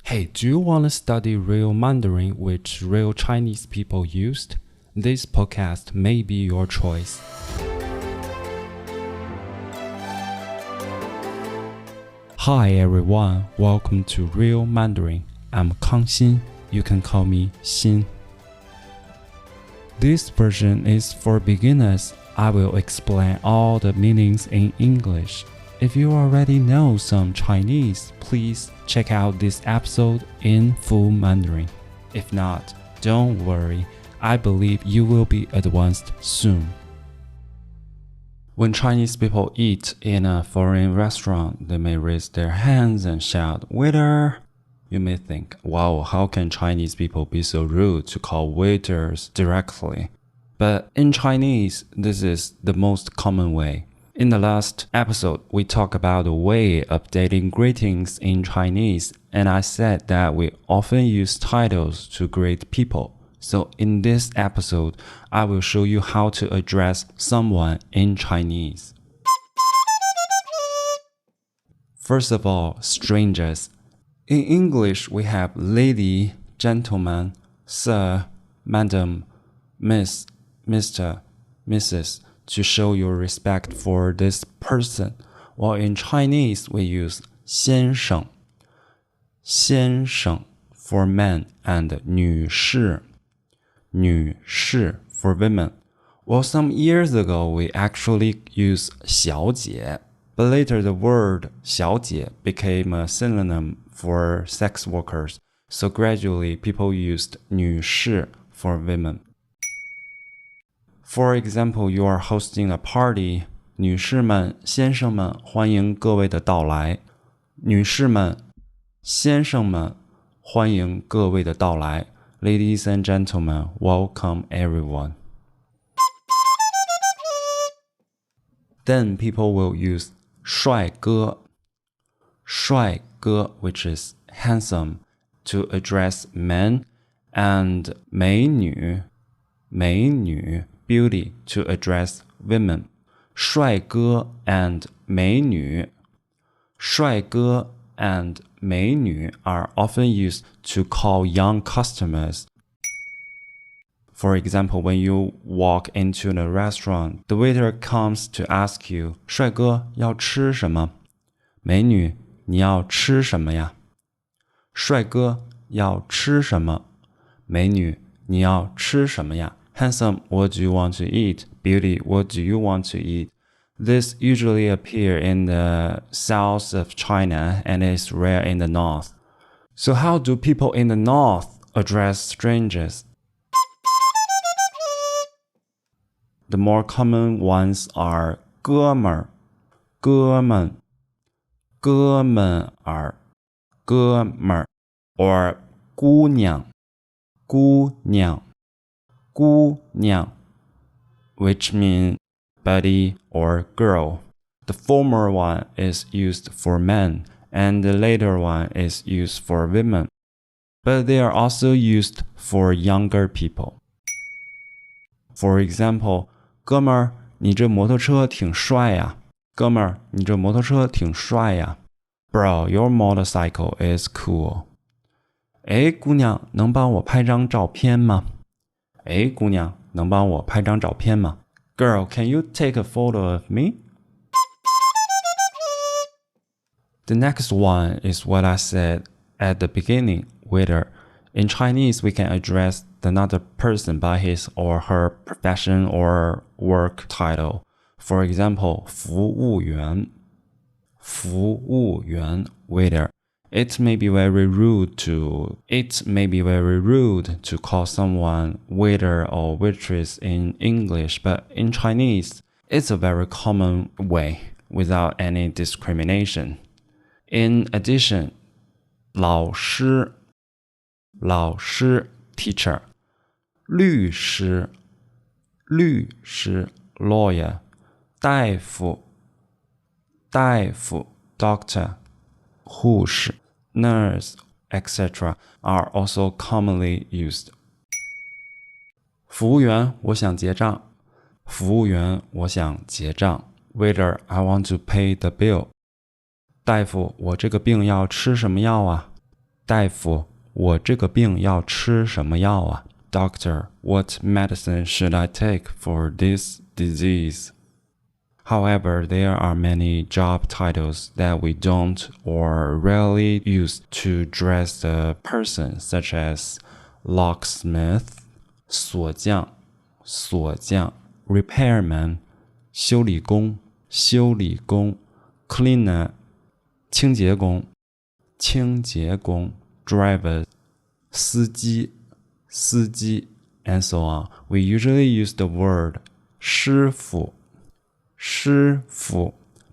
Hey, do you want to study real Mandarin which real Chinese people used? This podcast may be your choice. Hi everyone, welcome to Real Mandarin. I'm Kang. You can call me Xin. This version is for beginners. I will explain all the meanings in English. If you already know some Chinese, please check out this episode in full Mandarin. If not, don't worry, I believe you will be advanced soon. When Chinese people eat in a foreign restaurant, they may raise their hands and shout, "Waiter!" You may think, wow, how can Chinese people be so rude to call waiters directly? But in Chinese, this is the most common way. In the last episode, we talked about the way of dating greetings in Chinese, and I said that we often use titles to greet people. So in this episode, I will show you how to address someone in Chinese. First of all, strangers. In English, we have lady, gentleman, sir, madam, miss, Mr., Mrs. to show your respect for this person. While in Chinese, we use 先生, 先生 for men and 女士, 女士 for women. Well, some years ago, we actually used 小姐, but later the word 小姐 became a synonym for sex workers, so gradually people used 女士 for women. For example, you are hosting a party. 女士们、先生们，欢迎各位的到来。女士们、先生们，欢迎各位的到来。Ladies and gentlemen, welcome everyone. Then people will use 帅哥, 帅哥, which is handsome, to address men, and 美女, 美女, beauty, to address women. 帅哥 and 美女. 帅哥 and 美女 are often used to call young customers. For example, when you walk into a restaurant, the waiter comes to ask you, 帅哥，要吃什么？美女，你要吃什么呀？帅哥，要吃什么？美女，你要吃什么呀？Handsome, what do you want to eat? Beauty, what do you want to eat? This usually appear in the south of China and is rare in the north. So how do people in the north address strangers? The more common ones are 哥们儿, 哥们, 哥们儿, 哥们儿, or 姑娘, 姑娘, 姑娘, which means buddy or girl. The former one is used for men, and the later one is used for women. But they are also used for younger people. For example, 哥们儿，你这摩托车挺帅呀。哥们儿，你这摩托车挺帅呀。Bro, your motorcycle is cool. 哎，姑娘，能帮我拍张照片吗？哎，姑娘，能帮我拍张照片吗？ Girl, can you take a photo of me? The next one is what I said at the beginning, waiter. In Chinese, we can address another person by his or her profession or work title. For example, 服务员, 服务员, waiter. It may be very rude to call someone waiter or waitress in English, but in Chinese, it's a very common way without any discrimination. In addition, 老师, 老师, teacher, 律师, 律师, lawyer, 大夫, 大夫, doctor, 护士, nurse, etc. are also commonly used. 服务员，我想结账。服务员，我想结账。Waiter, I want to pay the bill. 大夫，我这个病要吃什么药啊？大夫，我这个病要吃什么药啊？ Doctor, what medicine should I take for this disease? However, there are many job titles that we don't or rarely use to address the person, such as locksmith, 锁匠, repairman, 修理工, cleaner, 清洁工, driver, 司机, and so on. We usually use the word 师傅,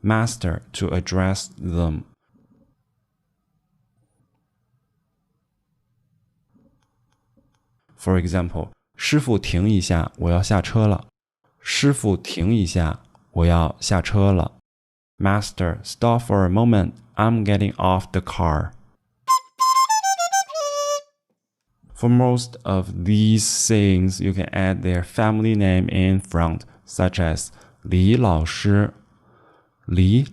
master, to address them. For example, 师傅停一下，我要下车了。师傅停一下，我要下车了。Master, stop for a moment. I'm getting off the car. For most of these sayings, you can add their family name in front, such as 李老师,李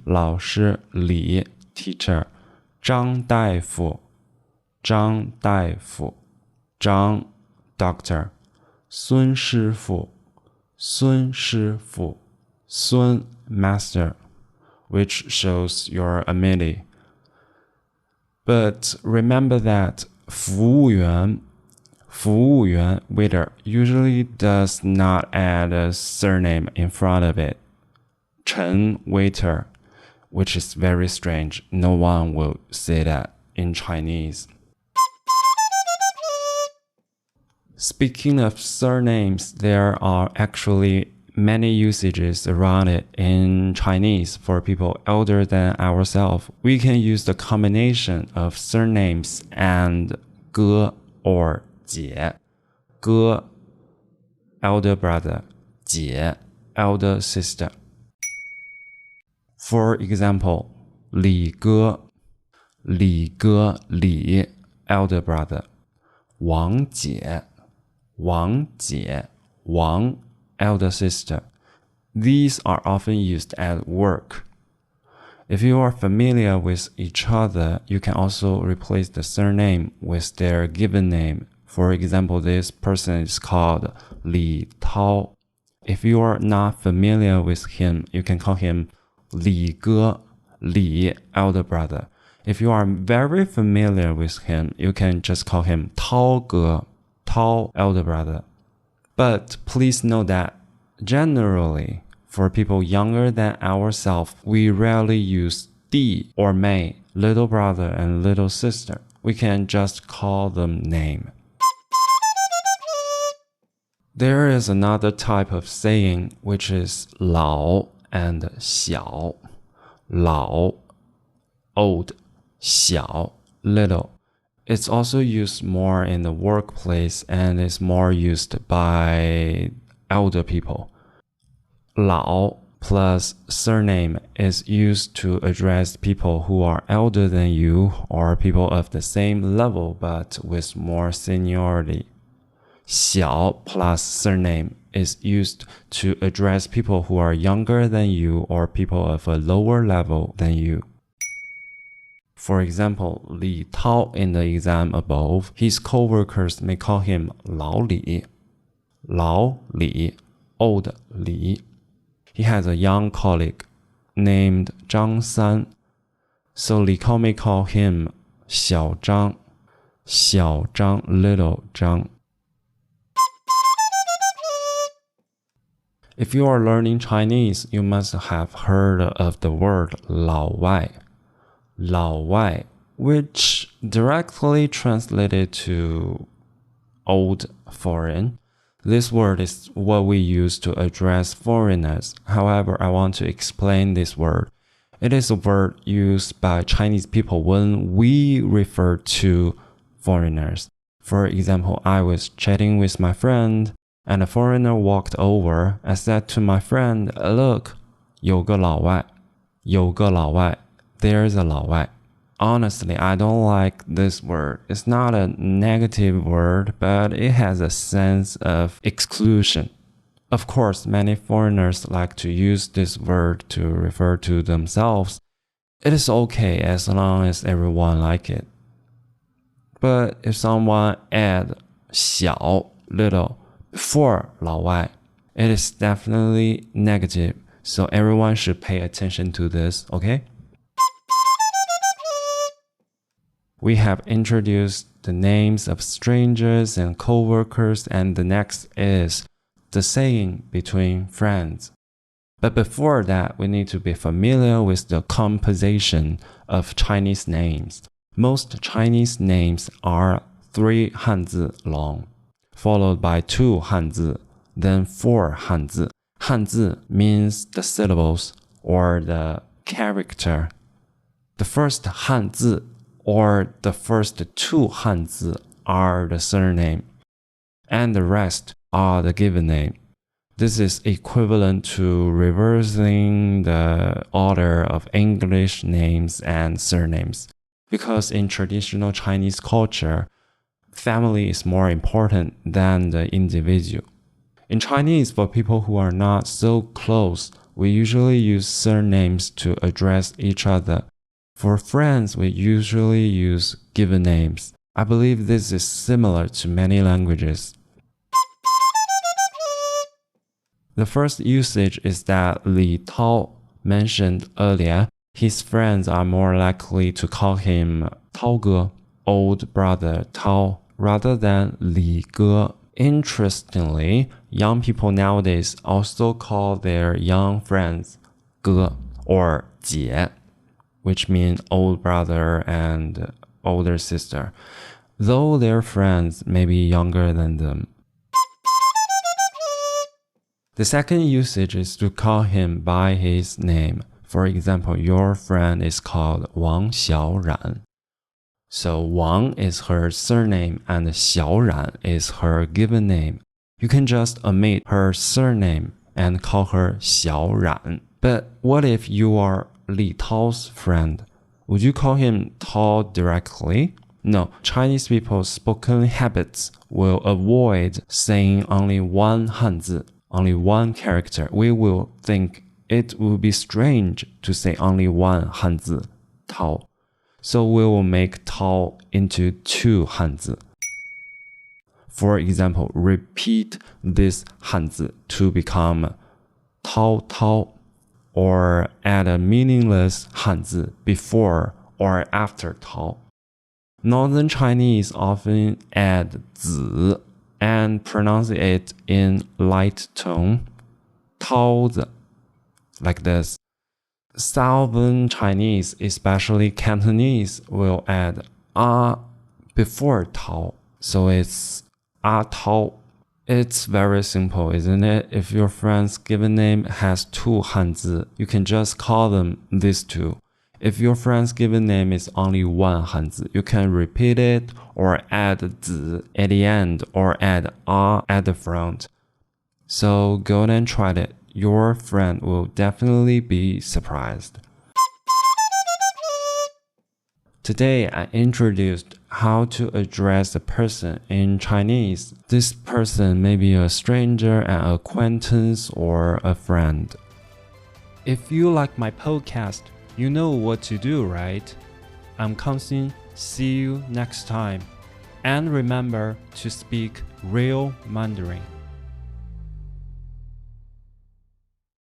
teacher, 张大夫, 张 doctor, 孙师傅, 孙 master, which shows your ability. But remember that 服务员 waiter usually does not add a surname in front of it. 陈 waiter, which is very strange. No one will say that in Chinese. Speaking of surnames, there are actually many usages around it in Chinese for people older than ourselves. We can use the combination of surnames and 哥 or 姐. 哥 elder brother, 姐 elder sister. For example, 李哥 李 elder brother, 王姐 王 elder sister. These are often used at work. If you are familiar with each other, you can also replace the surname with their given name. For example, this person is called Li Tao. If you are not familiar with him, you can call him Li Ge, Li, elder brother. If you are very familiar with him, you can just call him Tao Ge, Tao, elder brother. But please know that generally, for people younger than ourselves, we rarely use Di or Mei, little brother and little sister. We can just call them name. There is another type of saying which is 老 and 小. 老 old, 小 little. It's also used more in the workplace and is more used by elder people. 老 plus surname is used to address people who are elder than you or people of the same level but with more seniority. 小 plus surname is used to address people who are younger than you or people of a lower level than you. For example, Li Tao in the exam above, his co-workers may call him 老李. 老李, old Li. He has a young colleague named Zhang San, so Li Kao may call him 小张, 小张, little Zhang. If you are learning Chinese, you must have heard of the word 老外. 老外, which directly translated to old foreign. This word is what we use to address foreigners. However, I want to explain this word. It is a word used by Chinese people when we refer to foreigners. For example, I was chatting with my friend, and a foreigner walked over. I said to my friend, "Look, 有个老外，有个老外, there's a 老外." Honestly, I don't like this word. It's not a negative word, but it has a sense of exclusion. Of course, many foreigners like to use this word to refer to themselves. It is okay as long as everyone likes it. But if someone add 小 little before 老外, it is definitely negative. So everyone should pay attention to this, okay? We have introduced the names of strangers and co-workers, and the next is the saying between friends. But before that, we need to be familiar with the composition of Chinese names. Most Chinese names are 3 Hanzi long, followed by 2 Hanzi, then 4 Hanzi. Hanzi means the syllables or the character. The first Hanzi or the first 2 Hanzi are the surname, and the rest are the given name. This is equivalent to reversing the order of English names and surnames. Because in traditional Chinese culture, family is more important than the individual. In Chinese, for people who are not so close, we usually use surnames to address each other. For friends, we usually use given names. I believe this is similar to many languages. The first usage is that Li Tao mentioned earlier. His friends are more likely to call him Tao Ge, old brother Tao, rather than Li Ge. Interestingly, young people nowadays also call their young friends Ge or Jie, which mean old brother and older sister, though their friends may be younger than them. The second usage is to call him by his name. For example, your friend is called Wang Xiaoran. So Wang is her surname and Xiaoran is her given name. You can just omit her surname and call her Xiaoran. But what if you are Li Tao's friend? Would you call him Tao directly? No, Chinese people's spoken habits will avoid saying only one Hanzi, only one character. We will think it would be strange to say only one Hanzi, Tao. So we will make Tao into 2 Hanzi. For example, repeat this Hanzi to become Tao Tao, or add a meaningless Hanzi before or after Tao. Northern Chinese often add zi and pronounce it in light tone, Taozi, like this. Southern Chinese, especially Cantonese, will add a before Tao, so it's a Tao. It's very simple, isn't it? If your friend's given name has 2 Hanzi, you can just call them these 2. If your friend's given name is only 1 Hanzi, you can repeat it or add zi at the end or add a at the front. So go and try it. Your friend will definitely be surprised. Today, I introduced how to address a person in Chinese. This person may be a stranger, an acquaintance, or a friend. If you like my podcast, you know what to do, right? I'm Kang. See you next time. And remember to speak real Mandarin.